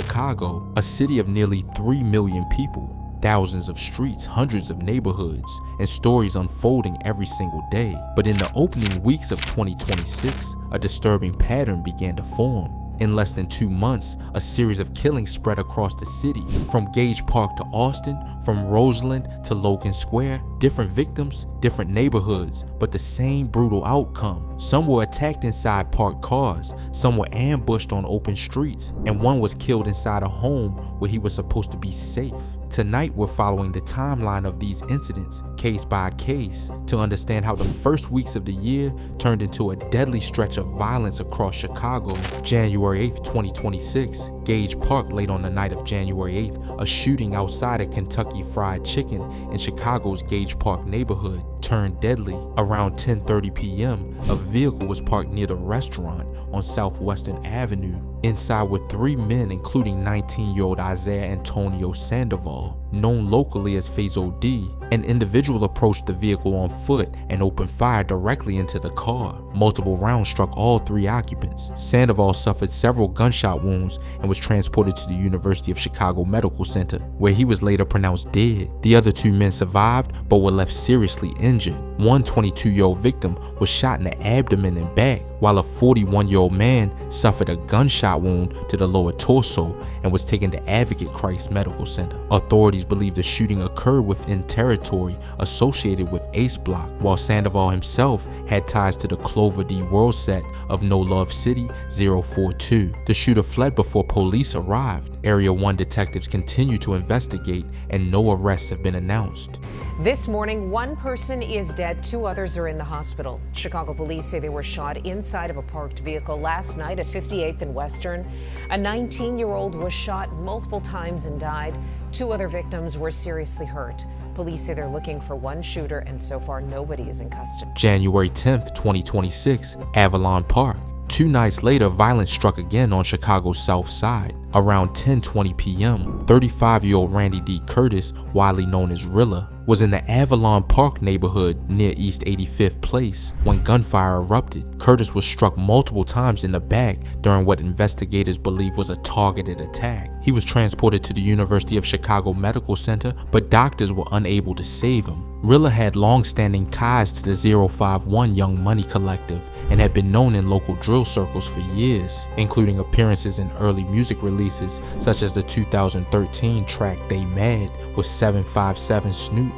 Chicago, a city of nearly 3 million people, thousands of streets, hundreds of neighborhoods, and stories unfolding every single day. But in the opening weeks of 2026, a disturbing pattern began to form. In less than 2 months, a series of killings spread across the city, from Gage Park to Austin, from Roseland to Logan Square. Different victims, different neighborhoods, but the same brutal outcome. Some were attacked inside parked cars, some were ambushed on open streets, and one was killed inside a home where he was supposed to be safe. Tonight, we're following the timeline of these incidents, case by case, to understand how the first weeks of the year turned into a deadly stretch of violence across Chicago. January 8th, 2026, Gage Park. Late on the night of January 8th, a shooting outside a Kentucky Fried Chicken in Chicago's Gage Park neighborhood turned deadly. Around 10:30 p.m., a vehicle was parked near the restaurant on Southwestern Avenue. Inside were 3 men, including 19-year-old Isaiah Antonio Sandoval, known locally as Fazo D. An individual approached the vehicle on foot and opened fire directly into the car. Multiple rounds struck all 3 occupants. Sandoval suffered several gunshot wounds and was transported to the University of Chicago Medical Center, where he was later pronounced dead. The other 2 men survived but were left seriously injured. One 22-year-old victim was shot in the abdomen and back, while a 41-year-old man suffered a gunshot wound to the lower torso and was taken to Advocate Christ Medical Center. Authorities believe the shooting occurred within territory associated with Ace Block, while Sandoval himself had ties to the Clover D World set of No Love City 042. The shooter fled before police arrived. Area 1 detectives continue to investigate, and no arrests have been announced. This morning, 1 person is dead, 2 others are in the hospital. Chicago police say they were shot inside of a parked vehicle last night at 58th and Western. A 19-year-old was shot multiple times and died. 2 other victims were seriously hurt. Police say they're looking for 1 shooter, and so far nobody is in custody. January 10th, 2026, Avalon Park. 2 nights later, violence struck again on Chicago's South Side. Around 10:20 p.m., 35-year-old Randy D. Curtis, widely known as Rilla, was in the Avalon Park neighborhood near East 85th Place when gunfire erupted. Curtis was struck multiple times in the back during what investigators believe was a targeted attack. He was transported to the University of Chicago Medical Center, but doctors were unable to save him. Rilla had long-standing ties to the 051 Young Money Collective and had been known in local drill circles for years, including appearances in early music releases such as the 2013 track They Mad with 757 Snoop.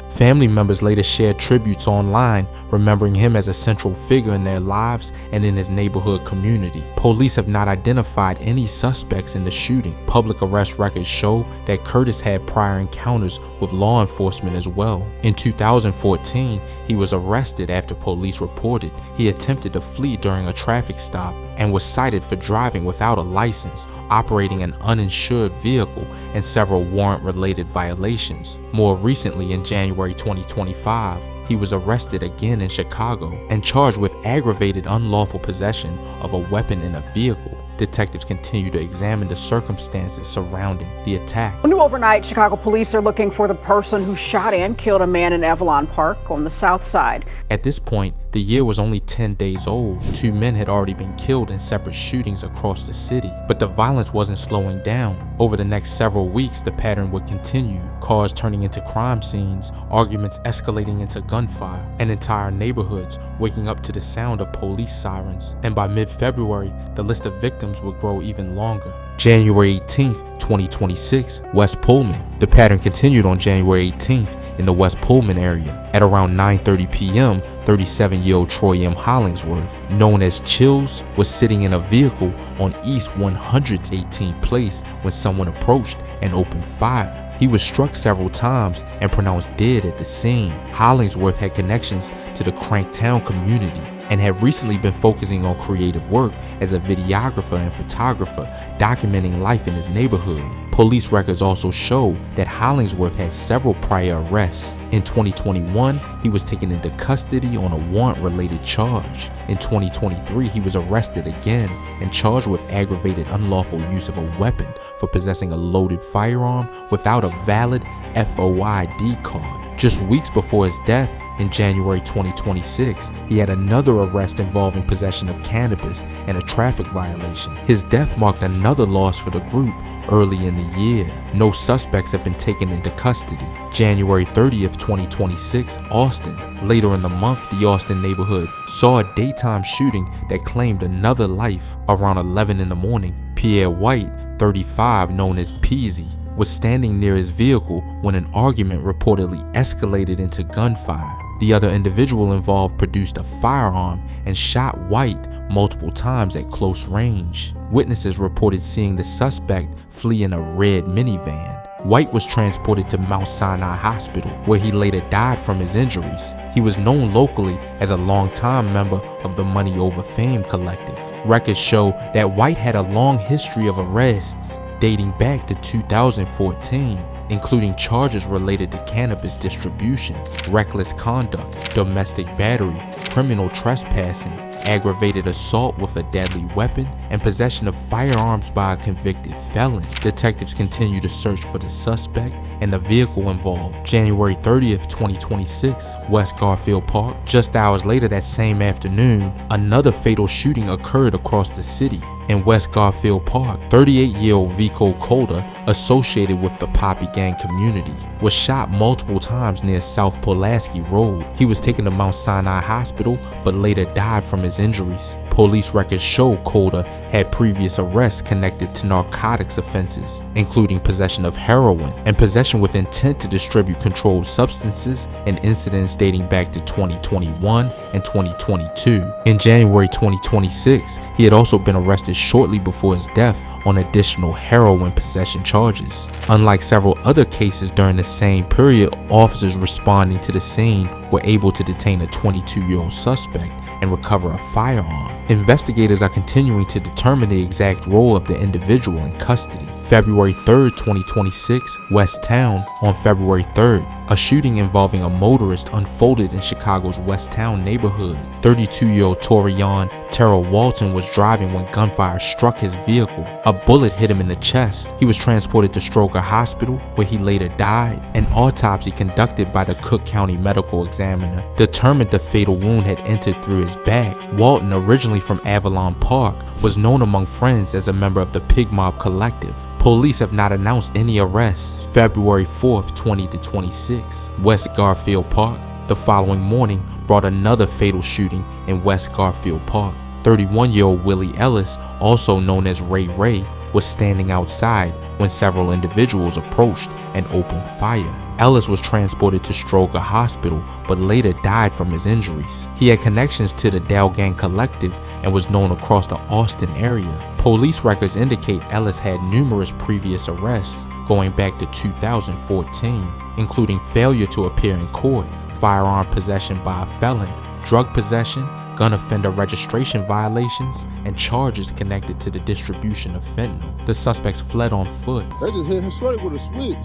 Family members later shared tributes online, remembering him as a central figure in their lives and in his neighborhood community. Police have not identified any suspects in the shooting. Public arrest records show that Curtis had prior encounters with law enforcement as well. In 2014, he was arrested after police reported he attempted to flee during a traffic stop and was cited for driving without a license, operating an uninsured vehicle, and several warrant-related violations. More recently, in January 2025, he was arrested again in Chicago and charged with aggravated unlawful possession of a weapon in a vehicle. Detectives continue to examine the circumstances surrounding the attack. New overnight, Chicago police are looking for the person who shot and killed a man in Avalon Park on the south side. At this point, the year was only 10 days old. 2 men had already been killed in separate shootings across the city, but the violence wasn't slowing down. Over the next several weeks, the pattern would continue, cars turning into crime scenes, arguments escalating into gunfire, and entire neighborhoods waking up to the sound of police sirens. And by mid-February, the list of victims would grow even longer. January 18th, 2026, West Pullman. The pattern continued on January 18th in the West Pullman area. At around 9:30 p.m., 37-year-old Troy M. Hollingsworth, known as Chills, was sitting in a vehicle on East 118th Place when someone approached and opened fire. He was struck several times and pronounced dead at the scene. Hollingsworth had connections to the Cranktown community and had recently been focusing on creative work as a videographer and photographer, documenting life in his neighborhood. Police records also show that Hollingsworth had several prior arrests. In 2021, he was taken into custody on a warrant-related charge. In 2023, he was arrested again and charged with aggravated unlawful use of a weapon for possessing a loaded firearm without a valid FOID card. Just weeks before his death, In January 2026, he had another arrest involving possession of cannabis and a traffic violation. His death marked another loss for the group early in the year. No suspects have been taken into custody. January 30th, 2026, Austin. Later in the month, the Austin neighborhood saw a daytime shooting that claimed another life. Around 11 in the morning, Pierre White, 35, known as Peasy, was standing near his vehicle when an argument reportedly escalated into gunfire. The other individual involved produced a firearm and shot White multiple times at close range. Witnesses reported seeing the suspect flee in a red minivan. White was transported to Mount Sinai Hospital, where he later died from his injuries. He was known locally as a longtime member of the Money Over Fame collective. Records show that White had a long history of arrests dating back to 2014, including charges related to cannabis distribution, reckless conduct, domestic battery, criminal trespassing, aggravated assault with a deadly weapon, and possession of firearms by a convicted felon. Detectives continue to search for the suspect and the vehicle involved. January 30th, 2026, West Garfield Park. Just hours later that same afternoon, another fatal shooting occurred across the city. In West Garfield Park, 38-year-old Vico Calder, associated with the Poppy Gang community, was shot multiple times near South Pulaski Road. He was taken to Mount Sinai Hospital, but later died from his injuries. Police records show Calder had previous arrests connected to narcotics offenses, including possession of heroin and possession with intent to distribute controlled substances, and incidents dating back to 2021 and 2022. In January 2026, he had also been arrested shortly before his death on additional heroin possession charges. Unlike several other cases during the same period, officers responding to the scene were able to detain a 22-year-old suspect and recover a firearm. Investigators are continuing to determine the exact role of the individual in custody. February 3rd, 2026, West Town. On February 3rd, a shooting involving a motorist unfolded in Chicago's West Town neighborhood. 32-year-old Torian Terrell Walton was driving when gunfire struck his vehicle. A bullet hit him in the chest. He was transported to Stroger Hospital, where he later died. An autopsy conducted by the Cook County Medical Examiner determined the fatal wound had entered through his back. Walton, originally from Avalon Park, was known among friends as a member of the Pig Mob Collective. Police have not announced any arrests. February 4th, 2026, West Garfield Park. The following morning brought another fatal shooting in West Garfield Park. 31-year-old Willie Ellis, also known as Ray Ray, was standing outside when several individuals approached and opened fire. Ellis was transported to Stroger Hospital, but later died from his injuries. He had connections to the Dow Gang Collective and was known across the Austin area. Police records indicate Ellis had numerous previous arrests going back to 2014, including failure to appear in court, firearm possession by a felon, drug possession, gun offender registration violations, and charges connected to the distribution of fentanyl. The suspects fled on foot. They just hit him straight with a switch.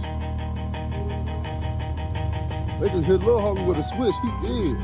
They just hit Lil Homie with a switch. He dead.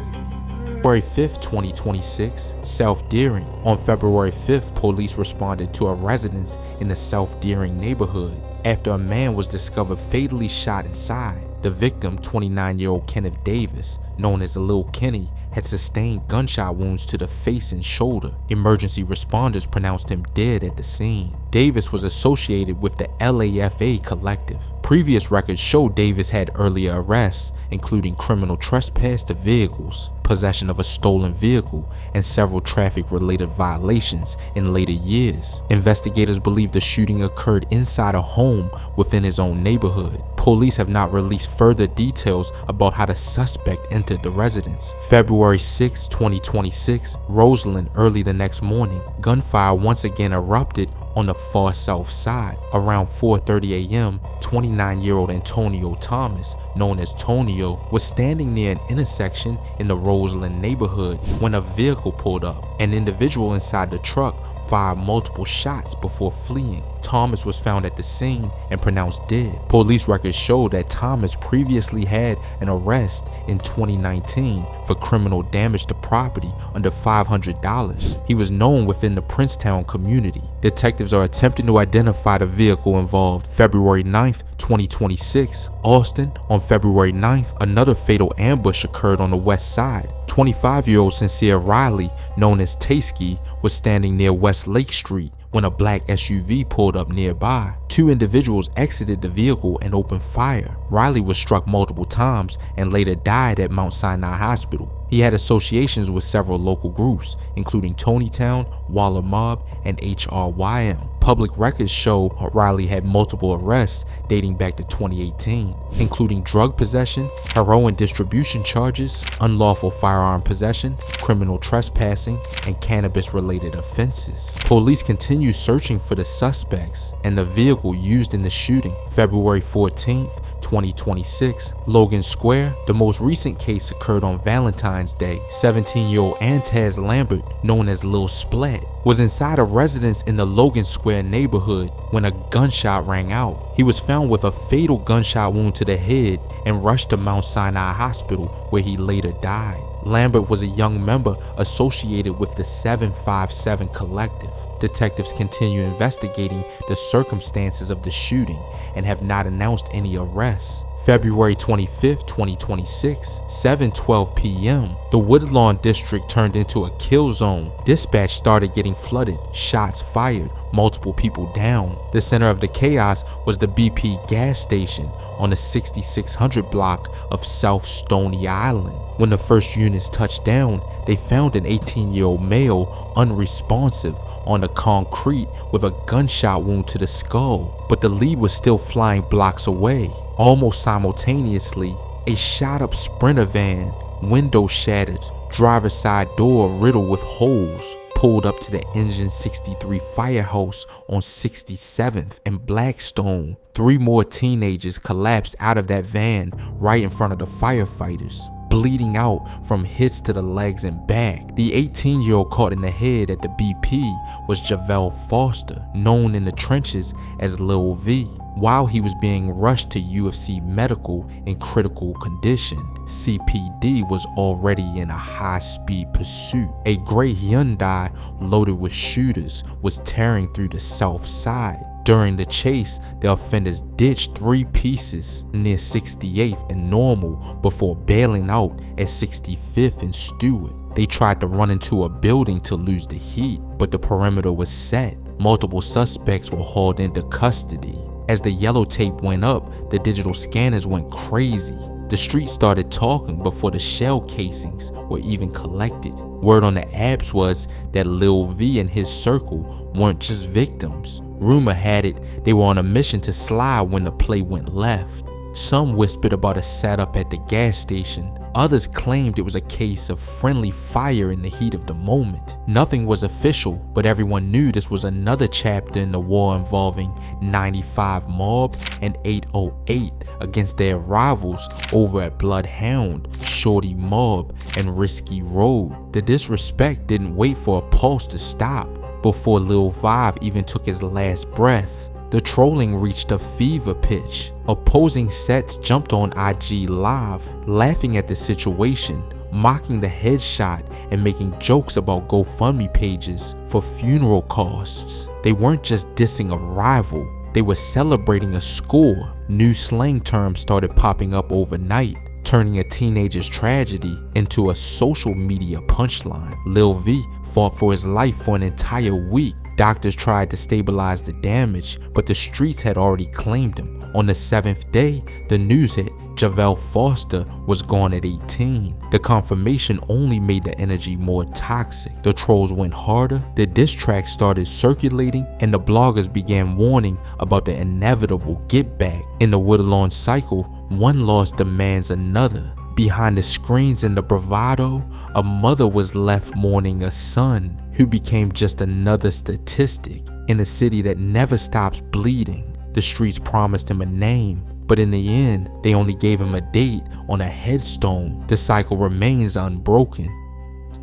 February 5th, 2026, South Deering. On February 5th, police responded to a residence in the South Deering neighborhood after a man was discovered fatally shot inside. The victim, 29-year-old Kenneth Davis, known as Lil Kenny, had sustained gunshot wounds to the face and shoulder. Emergency responders pronounced him dead at the scene. Davis was associated with the LAFA collective. Previous records show Davis had earlier arrests, including criminal trespass to vehicles, possession of a stolen vehicle, and several traffic-related violations in later years. Investigators believe the shooting occurred inside a home within his own neighborhood. Police have not released further details about how the suspect entered the residence. February 6, 2026, Roseland. Early the next morning, gunfire once again erupted on the far south side. Around 4:30 a.m., 29-year-old Antonio Thomas, known as Tonio, was standing near an intersection in the Roseland neighborhood when a vehicle pulled up. An individual inside the truck fired multiple shots before fleeing. Thomas was found at the scene and pronounced dead. Police records show that Thomas previously had an arrest in 2019 for criminal damage to property under $500. He was known within the Princetown community. Detectives are attempting to identify the vehicle involved. February 9th, 2026, Austin. On February 9th, another fatal ambush occurred on the west side. 25-year-old Sincere Riley, known as Tasky, was standing near West Lake Street when a black SUV pulled up nearby. Two individuals exited the vehicle and opened fire. Riley was struck multiple times and later died at Mount Sinai Hospital. He had associations with several local groups, including Tonytown, Waller Mob, and HRYM. Public records show Riley had multiple arrests dating back to 2018, including drug possession, heroin distribution charges, unlawful firearm possession, criminal trespassing, and cannabis-related offenses. Police continue searching for the suspects and the vehicle used in the shooting. February 14th, 2026, Logan Square. The most recent case occurred on Valentine's Day. 17-year-old Antaz Lambert, known as Lil Splat, was inside a residence in the Logan Square neighborhood when a gunshot rang out. He was found with a fatal gunshot wound to the head and rushed to Mount Sinai Hospital, where he later died. Lambert was a young member associated with the 757 Collective. Detectives continue investigating the circumstances of the shooting and have not announced any arrests. February 25th, 2026, 7:12 p.m., the Woodlawn district turned into a kill zone. Dispatch started getting flooded, shots fired, multiple people down. The center of the chaos was the BP gas station on the 6600 block of South Stony Island. When the first units touched down, they found an 18-year-old male unresponsive on the concrete with a gunshot wound to the skull, but the lead was still flying blocks away. Almost simultaneously, a shot-up Sprinter van, window shattered, driver's side door riddled with holes, pulled up to the Engine 63 firehouse on 67th and Blackstone. 3 more teenagers collapsed out of that van right in front of the firefighters, bleeding out from hits to the legs and back. The 18-year-old caught in the head at the BP was Javel Foster, known in the trenches as Lil V. While he was being rushed to UFC Medical in critical condition, CPD was already in a high-speed pursuit. A gray Hyundai loaded with shooters was tearing through the south side. During the chase, the offenders ditched 3 pieces near 68th and Normal before bailing out at 65th and Stewart. They tried to run into a building to lose the heat, but the perimeter was set. Multiple suspects were hauled into custody. As the yellow tape went up, the digital scanners went crazy. The street started talking before the shell casings were even collected. Word on the apps was that Lil V and his circle weren't just victims. Rumor had it they were on a mission to slide when the play went left. Some whispered about a setup at the gas station. Others claimed it was a case of friendly fire in the heat of the moment. Nothing was official, but everyone knew this was another chapter in the war involving 95 Mob and 808 against their rivals over at Bloodhound, Shorty Mob, and Risky Road. The disrespect didn't wait for a pulse to stop. Before Lil Vive even took his last breath, the trolling reached a fever pitch. Opposing sets jumped on IG Live, laughing at the situation, mocking the headshot and making jokes about GoFundMe pages for funeral costs. They weren't just dissing a rival, they were celebrating a score. New slang terms started popping up overnight, turning a teenager's tragedy into a social media punchline. Lil V fought for his life for an entire week. Doctors tried to stabilize the damage, but the streets had already claimed him. On the 7th day, the news hit Javel Foster was gone at 18. The confirmation only made the energy more toxic. The trolls went harder, the diss tracks started circulating, and the bloggers began warning about the inevitable get back. In the Woodlawn cycle, one loss demands another. Behind the screens and the bravado, a mother was left mourning a son who became just another statistic in a city that never stops bleeding. The streets promised him a name, but in the end, they only gave him a date on a headstone. The cycle remains unbroken.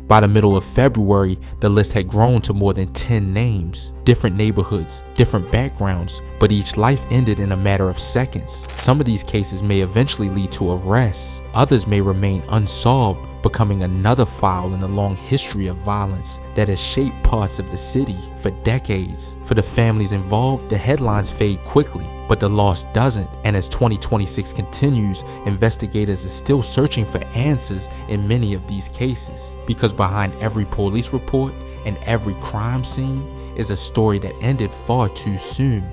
By the middle of February, the list had grown to more than 10 names, different neighborhoods, different backgrounds, but each life ended in a matter of seconds. Some of these cases may eventually lead to arrests, others may remain unsolved, becoming another file in a long history of violence that has shaped parts of the city for decades. For the families involved, the headlines fade quickly, but the loss doesn't. And as 2026 continues, investigators are still searching for answers in many of these cases. Because behind every police report and every crime scene is a story that ended far too soon.